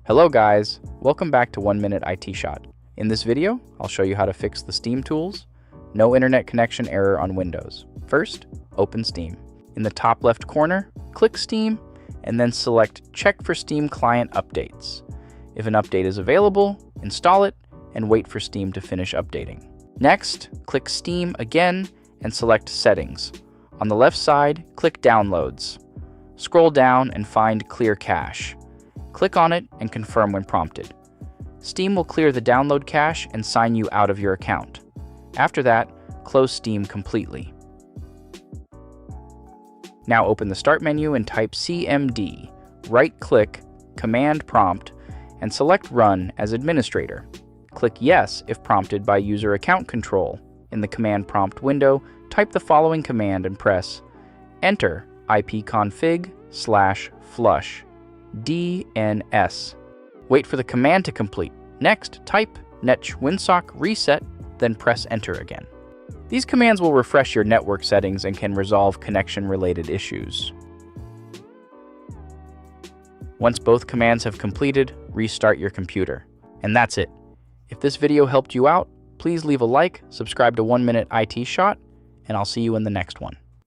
Hello guys, welcome back to 1 Minute IT Shot. In this video, I'll show you how to fix the SteamTools no internet connection error on Windows. First, open Steam. In the top left corner, click Steam and then select Check for Steam Client Updates. If an update is available, install it and wait for Steam to finish updating. Next, click Steam again and select Settings. On the left side, click Downloads. Scroll down and find Clear Cache. Click on it and confirm when prompted. Steam will clear the download cache and sign you out of your account. After that, close Steam completely. Now open the Start menu and type CMD, right-click, Command Prompt, and select Run as administrator. Click Yes if prompted by User Account Control. In the Command Prompt window, type the following command and press Enter ipconfig/flush DNS. Wait for the command to complete. Next, type netwinsock reset, then press Enter again. These commands will refresh your network settings and can resolve connection-related issues. Once both commands have completed, restart your computer. And that's it. If this video helped you out, please leave a like, subscribe to 1 Minute IT Shot, and I'll see you in the next one.